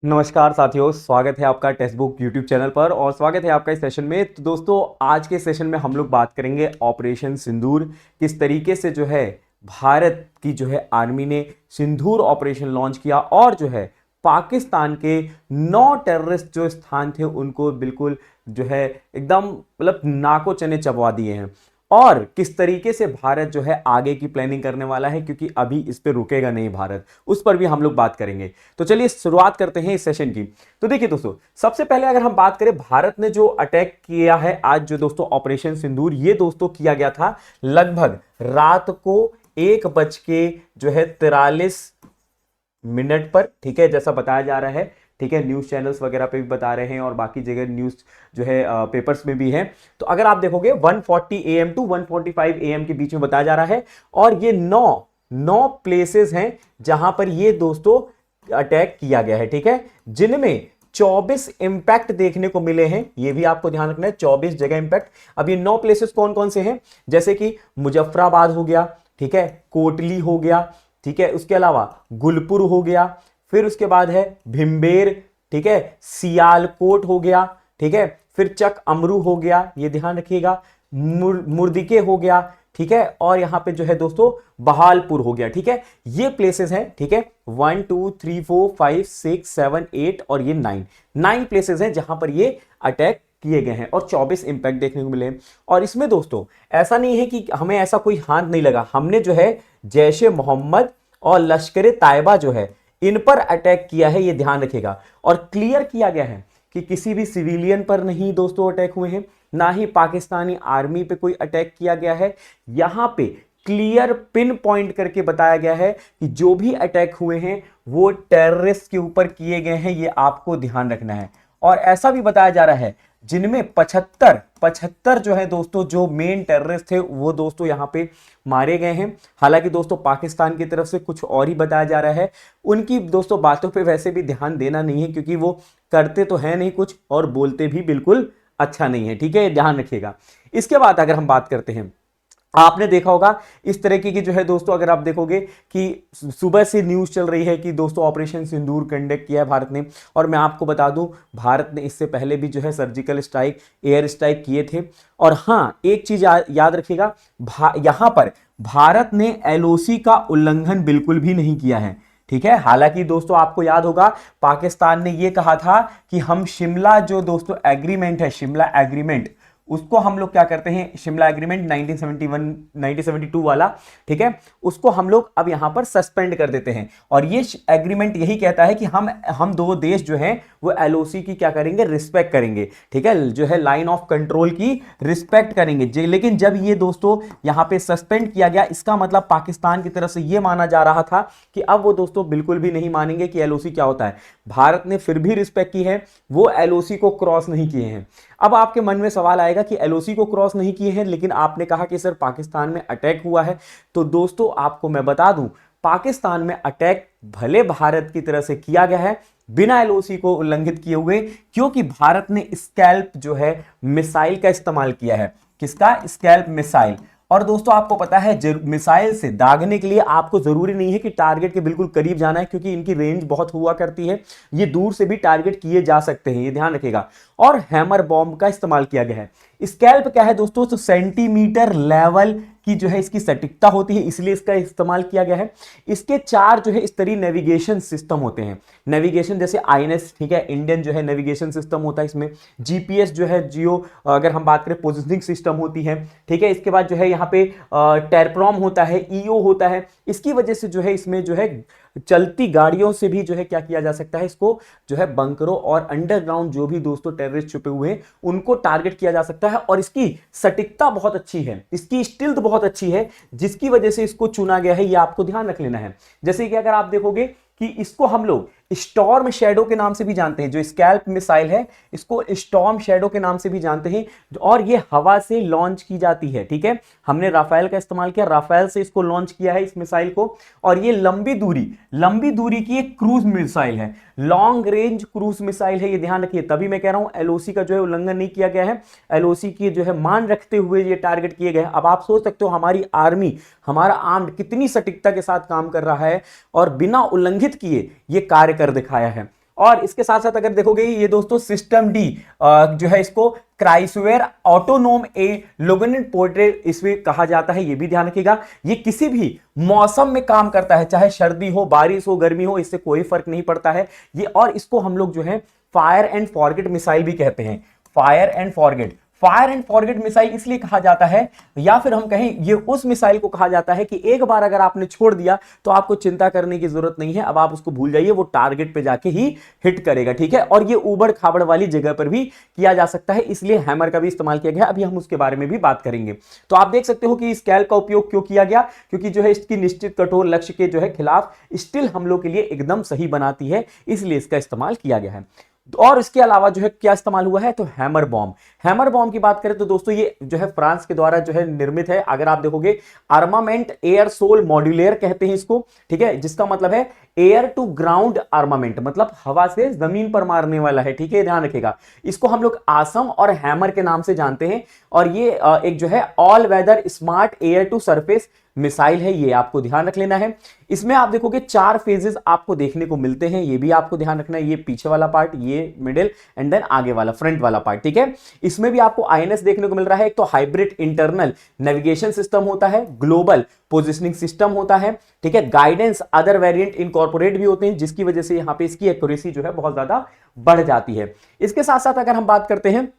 नमस्कार साथियों, स्वागत है आपका टेक्स्ट बुक यूट्यूब चैनल पर और स्वागत है आपका इस सेशन में। तो दोस्तों, आज के सेशन में हम लोग बात करेंगे ऑपरेशन सिंदूर। किस तरीके से जो है भारत की जो है आर्मी ने सिंदूर ऑपरेशन लॉन्च किया और जो है पाकिस्तान के 9 टेररिस्ट जो स्थान थे उनको बिल्कुल जो है एकदम मतलब नाको चने चबवा दिए हैं। और किस तरीके से भारत जो है आगे की प्लानिंग करने वाला है, क्योंकि अभी इस पे रुकेगा नहीं भारत, उस पर भी हम लोग बात करेंगे। तो चलिए शुरुआत करते हैं इस सेशन की। तो देखिए दोस्तों, सबसे पहले अगर हम बात करें भारत ने जो अटैक किया है आज जो दोस्तों ऑपरेशन सिंदूर, ये दोस्तों किया गया था लगभग रात को 1:43 पर, ठीक है, जैसा बताया जा रहा है। ठीक है, न्यूज चैनल्स वगैरह पे भी बता रहे हैं और बाकी जगह न्यूज जो है पेपर्स में भी है। तो अगर आप देखोगे 1:40 AM टू 1:45 AM के बीच में बताया जा रहा है। और ये नौ प्लेसेस हैं जहां पर ये दोस्तों अटैक किया गया है, ठीक है, जिनमें 24 इंपैक्ट देखने को मिले हैं। ये भी आपको ध्यान रखना है, 24 जगह इंपैक्ट। अब ये 9 प्लेसेस कौन कौन से हैं, जैसे कि मुजफ्फराबाद हो गया, ठीक है, कोटली हो गया, ठीक है, उसके अलावा गुलपुर हो गया, फिर उसके बाद है भिम्बेर, ठीक है, सियालकोट हो गया, ठीक है, फिर चक अमरू हो गया, ये ध्यान रखिएगा, मुर्दिके हो गया, ठीक है, और यहां पे जो है दोस्तों बहालपुर हो गया। ठीक है, ये प्लेसेस हैं, ठीक है, 1 2 3 4 5 6 7 8 और ये 9 प्लेसेस हैं जहां पर ये अटैक किए गए हैं और 24 इंपैक्ट देखने को मिले हैं। और इसमें दोस्तों ऐसा नहीं है कि हमें ऐसा कोई हाथ नहीं लगा, हमने जो है जैश ए मोहम्मद और लश्कर ए तायबा जो है इन पर अटैक किया है, ये ध्यान रखिएगा। और क्लियर किया गया है कि किसी भी सिविलियन पर नहीं दोस्तों अटैक हुए हैं, ना ही पाकिस्तानी आर्मी पे कोई अटैक किया गया है। यहां पे क्लियर पिन पॉइंट करके बताया गया है कि जो भी अटैक हुए हैं वो टेररिस्ट के ऊपर किए गए हैं, ये आपको ध्यान रखना है। और ऐसा भी बताया जा रहा है जिनमें 75 जो है दोस्तों जो मेन टेररिस्ट थे वो दोस्तों यहां पे मारे गए हैं। हालांकि दोस्तों पाकिस्तान की तरफ से कुछ और ही बताया जा रहा है, उनकी दोस्तों बातों पे वैसे भी ध्यान देना नहीं है, क्योंकि वो करते तो है नहीं कुछ और बोलते भी बिल्कुल अच्छा नहीं है, ठीक है, ध्यान रखिएगा। इसके बाद अगर हम बात करते हैं, आपने देखा होगा इस तरह की जो है दोस्तों, अगर आप देखोगे कि सुबह से न्यूज चल रही है कि दोस्तों ऑपरेशन सिंदूर कंडक्ट किया है भारत ने। और मैं आपको बता दूं, भारत ने इससे पहले भी जो है सर्जिकल स्ट्राइक, एयर स्ट्राइक किए थे। और हां, एक चीज याद रखिएगा, यहां पर भारत ने एलओसी का उल्लंघन बिल्कुल भी नहीं किया है, ठीक है। हालांकि दोस्तों आपको याद होगा पाकिस्तान ने यह कहा था कि हम शिमला जो दोस्तों एग्रीमेंट है, शिमला एग्रीमेंट, उसको हम लोग क्या करते हैं, शिमला एग्रीमेंट 1971 1972 वाला, ठीक है, उसको हम लोग अब यहां पर सस्पेंड कर देते हैं। और ये एग्रीमेंट यही कहता है कि हम दो देश जो हैं वो एलओसी की क्या करेंगे, रिस्पेक्ट करेंगे, ठीक है, जो है लाइन ऑफ कंट्रोल की रिस्पेक्ट करेंगे। लेकिन जब ये दोस्तों यहां पे सस्पेंड किया गया, इसका मतलब पाकिस्तान की तरफ से यह माना जा रहा था कि अब वो दोस्तों बिल्कुल भी नहीं मानेंगे कि एलओसी क्या होता है। भारत ने फिर भी रिस्पेक्ट की है, वो एलओसी को क्रॉस नहीं किए हैं। अब आपके मन में सवाल आएगा कि एलओसी को क्रॉस नहीं किए हैं, लेकिन आपने कहा कि सर पाकिस्तान में अटैक हुआ है। तो दोस्तों आपको मैं बता दूं, पाकिस्तान में अटैक भले भारत की तरफ से किया गया है बिना एलओसी को उल्लंघित किए हुए, क्योंकि भारत ने स्कैल्प जो है मिसाइल का इस्तेमाल किया है। किसका? Scalp missile. और दोस्तों आपको पता है मिसाइल से दागने के लिए आपको जरूरी नहीं है कि टारगेट के बिल्कुल करीब जाना है, क्योंकि इनकी रेंज बहुत हुआ करती है, ये दूर से भी टारगेट किए जा सकते हैं, ये ध्यान रखिएगा। और हैमर बॉम्ब का इस्तेमाल किया गया है। स्कैल्प क्या है दोस्तों, तो सेंटीमीटर लेवल की जो है इसकी सटीकता होती है, इसलिए इसका इस्तेमाल किया गया है। इसके 4 जो है इस तरह नेविगेशन सिस्टम होते हैं। नेविगेशन जैसे आईएनएस, ठीक है, इंडियन जो है नेविगेशन सिस्टम होता है इसमें। जीपीएस जो है जियो, अगर हम बात करें पोजिशनिंग सिस्टम होती है, ठीक है। इसके बाद जो है यहाँ पे टेरप्रोम होता है, ईओ होता है। इसकी वजह से जो है इसमें जो है चलती गाड़ियों से भी जो है क्या किया जा सकता है, इसको जो है बंकरों और अंडरग्राउंड जो भी दोस्तों टेररिस्ट छुपे हुए हैं उनको टारगेट किया जा सकता है। और इसकी सटीकता बहुत अच्छी है, इसकी स्टिल्थ बहुत अच्छी है, जिसकी वजह से इसको चुना गया है, ये आपको ध्यान रख लेना है। जैसे कि अगर आप देखोगे कि इसको हम लोग स्टॉर्म शैडो के नाम से भी जानते हैं, जो स्कैल्प मिसाइल है इसको स्टॉर्म शैडो के नाम से भी जानते हैं, और ये हवा से लॉन्च की जाती है, ठीक है। हमने राफेल का इस्तेमाल किया, राफेल से इसको लॉन्च किया है इस मिसाइल को। और ये लंबी दूरी की एक क्रूज मिसाइल है, लॉन्ग रेंज क्रूज मिसाइल है, ये ध्यान रखिए। तभी मैं कह रहा हूं एलओसी का जो है उल्लंघन नहीं किया गया है, एलओसी की जो है मान रखते हुए ये टारगेट किए गए। अब आप सोच सकते हो हमारी आर्मी, हमारा आर्म्ड कितनी सटीकता के साथ काम कर रहा है और बिना उल्लंघित किए ये कार्य कर दिखाया है। और इसके साथ साथ अगर देखोगे ये दोस्तों सिस्टम डी जो है इसको क्राइसवेयर ऑटोनोम ए लोगोनेट पोर्ट्रेट इसमें कहा जाता है, ये भी ध्यान रखिएगा। ये किसी भी मौसम में काम करता है, चाहे सर्दी हो, बारिश हो, गर्मी हो, इससे कोई फर्क नहीं पड़ता है ये। और इसको हम लोग जो है फायर एंड फॉरगेट मिसाइल भी कहते हैं। Fire and forget, fire and forget missile इसलिए कहा जाता है, या फिर हम कहें ये उस मिसाइल को कहा जाता है कि एक बार अगर आपने छोड़ दिया तो आपको चिंता करने की जरूरत नहीं है, अब आप उसको भूल जाइए, वो टारगेट पे जाके ही हिट करेगा, ठीक है। और ये उबड़ खाबड़ वाली जगह पर भी किया जा सकता है, इसलिए हैमर का भी इस्तेमाल किया गया। अभी हम उसके बारे में भी बात करेंगे। तो आप देख सकते हो कि स्केल का उपयोग क्यों किया गया, क्योंकि जो है इसकी निश्चित कठोर लक्ष्य के जो है खिलाफ स्टिल हमलों के लिए एकदम सही बनाती है, इसलिए इसका इस्तेमाल किया गया है। और इसके अलावा जो है क्या इस्तेमाल हुआ है, तो हैमर बॉम्ब। हैमर बॉम्ब की बात करें तो दोस्तों ये जो है फ्रांस के द्वारा जो है निर्मित है। अगर आप देखोगे आर्मामेंट एयर सोल मॉड्यूलर कहते हैं इसको, ठीक है, जिसका मतलब है एयर टू ग्राउंड आर्मामेंट, मतलब हवा से जमीन पर मारने वाला है, ठीक है, ध्यान रखिएगा। इसको हम लोग आसम और हैमर के नाम से जानते हैं। और ये एक जो है all weather smart air to surface missile है, ये आपको ध्यान रख लेना है। इसमें आप देखोगे 4 फेजेस आपको देखने को मिलते हैं, ये भी आपको ध्यान रखना है। ये पीछे वाला पार्ट, ये मिडिल, एंड देन आगे वाला फ्रंट वाला पार्ट, ठीक है। इसमें भी आपको आईएनएस देखने को मिल रहा है। एक तो हाइब्रिड इंटरनल नेविगेशन सिस्टम होता है, ग्लोबल पोजिशनिंग सिस्टम होता है, ठीक है, गाइडेंस अदर वेरिएंट इनकॉर्पोरेट भी होते हैं, जिसकी वजह से यहां पे इसकी एक्यूरेसी जो है बहुत ज्यादा बढ़ जाती है। इसके साथ साथ अगर हम बात करते हैं,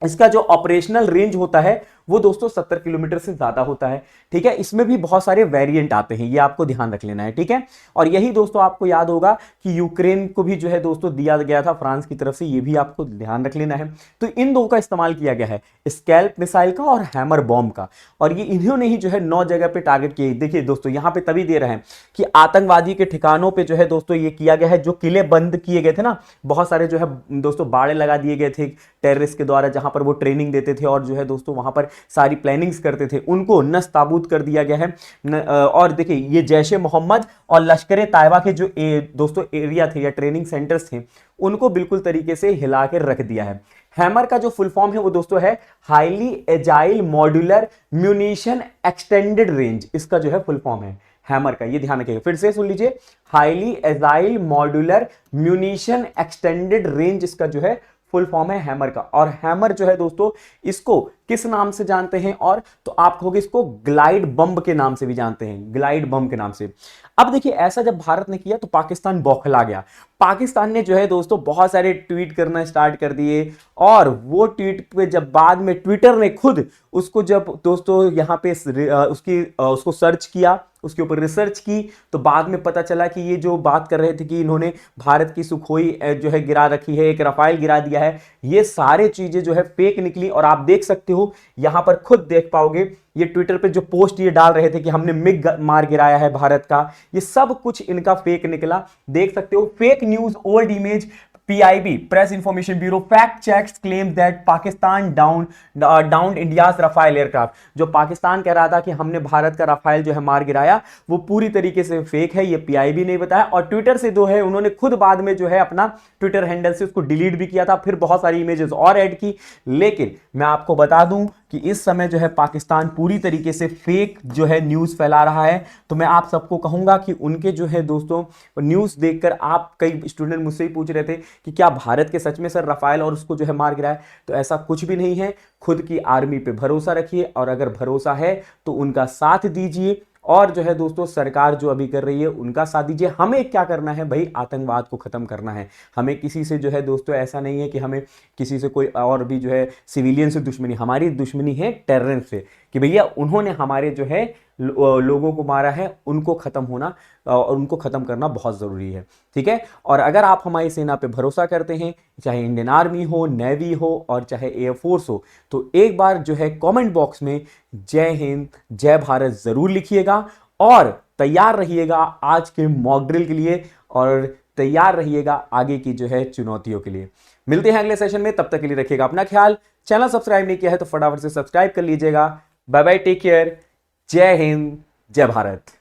इसका जो ऑपरेशनल रेंज होता है वो दोस्तों 70 किलोमीटर से ज्यादा होता है, ठीक है। इसमें भी बहुत सारे वेरिएंट आते हैं, ये आपको ध्यान रख लेना है, ठीक है। और यही दोस्तों आपको याद होगा कि यूक्रेन को भी जो है दोस्तों दिया गया था फ्रांस की तरफ से, ये भी आपको ध्यान रख लेना है। तो इन दो का इस्तेमाल किया गया है, स्कैल्प मिसाइल का और हैमर बॉम्ब का। और ये इन्होंने ही जो है 9 जगह पे टारगेट किए। देखिए दोस्तों यहां पे तभी दे रहे हैं कि आतंकवादी के ठिकानों पे जो है दोस्तों ये किया गया है। जो किले बंद किए गए थे ना, बहुत सारे जो है दोस्तों बाड़े लगा दिए गए थे टेररिस्ट के द्वारा, जहां पर वो ट्रेनिंग देते थे और जो है दोस्तों वहां पर सारी प्लानिंग्स करते थे, उनको नष्ट ताबूत कर दिया गया है। और देखिए ये जैश ए मोहम्मद और लश्कर ए तायबा के जो दोस्तों एरिया थे या ट्रेनिंग सेंटर्स थे, उनको बिल्कुल तरीके से हिला के रख दिया है। हैमर का जो फुल फॉर्म है वो दोस्तों है highly agile modular munition extended range, इसका जो है फुल फॉर्म है हैमर का, ये ध्यान रखिएगा। फिर से सुन लीजिए, highly agile modular munition extended range, इसका जो है फुल फॉर्म है हैमर का। और हैमर जो है दोस्तों इसको किस नाम से जानते हैं, और तो आप कहोगे इसको ग्लाइड बम के नाम से भी जानते हैं, ग्लाइड बम के नाम से। अब देखिए ऐसा जब भारत ने किया तो पाकिस्तान बौखला गया। पाकिस्तान ने जो है दोस्तों बहुत सारे ट्वीट करना स्टार्ट कर दिए, और वो ट्वीट पे जब बाद में ट्विटर ने खुद उसको जब दोस्तों यहाँ पे उसको सर्च किया, उसके ऊपर रिसर्च की, तो बाद में पता चला कि ये जो बात कर रहे थे कि इन्होंने भारत की सुखोई जो है गिरा रखी है, एक रफाल गिरा दिया है, ये सारे चीजें जो है फेक निकली। और आप देख सकते हो यहां पर खुद देख पाओगे, ये ट्विटर पे जो पोस्ट ये डाल रहे थे कि हमने मिग मार गिराया है भारत का, ये सब कुछ इनका फेक निकला। देख सकते हो, fake news old image PIB press information bureau fact checks claims that Pakistan down India's Rafale aircraft. जो पाकिस्तान कह रहा था कि हमने भारत का रफाइल जो है मार गिराया, वो पूरी तरीके से फेक है, ये PIB ने बताया। और ट्विटर से जो है उन्होंने खुद बाद में जो है अपना ट्विटर हैंडल से उसको डिलीट भी किया था, फिर बहुत सारी इमेजेस और ऐड की। लेकिन मैं आपको बता दूं कि इस समय जो है पाकिस्तान पूरी तरीके से फेक जो है न्यूज़ फैला रहा है। तो मैं आप सबको कहूंगा कि उनके जो है दोस्तों न्यूज़ देखकर, आप कई स्टूडेंट मुझसे ही पूछ रहे थे कि क्या भारत के सच में सर रफाइल और उसको जो है मार गिराया, तो ऐसा कुछ भी नहीं है। खुद की आर्मी पे भरोसा रखिए, और अगर भरोसा है तो उनका साथ दीजिए, और जो है दोस्तों सरकार जो अभी कर रही है उनका साथ दीजिए। हमें क्या करना है भाई, आतंकवाद को खत्म करना है। हमें किसी से जो है दोस्तों ऐसा नहीं है कि हमें किसी से कोई और भी जो है सिविलियन से दुश्मनी, हमारी दुश्मनी है टेररिस्ट से, कि भैया उन्होंने हमारे जो है लोगों को मारा है, उनको खत्म होना और उनको खत्म करना बहुत जरूरी है, ठीक है। और अगर आप हमारी सेना पे भरोसा करते हैं, चाहे इंडियन आर्मी हो, नेवी हो और चाहे एयरफोर्स हो, तो एक बार जो है कमेंट बॉक्स में जय हिंद जय भारत जरूर लिखिएगा, और तैयार रहिएगा आज के मॉक ड्रिल के लिए, और तैयार रहिएगा आगे की जो है चुनौतियों के लिए। मिलते हैं अगले सेशन में, तब तक के लिए रखिएगा अपना ख्याल। चैनल सब्सक्राइब नहीं किया है तो फटाफट से सब्सक्राइब कर लीजिएगा। बाय बाय, टेक केयर, जय हिंद जय भारत।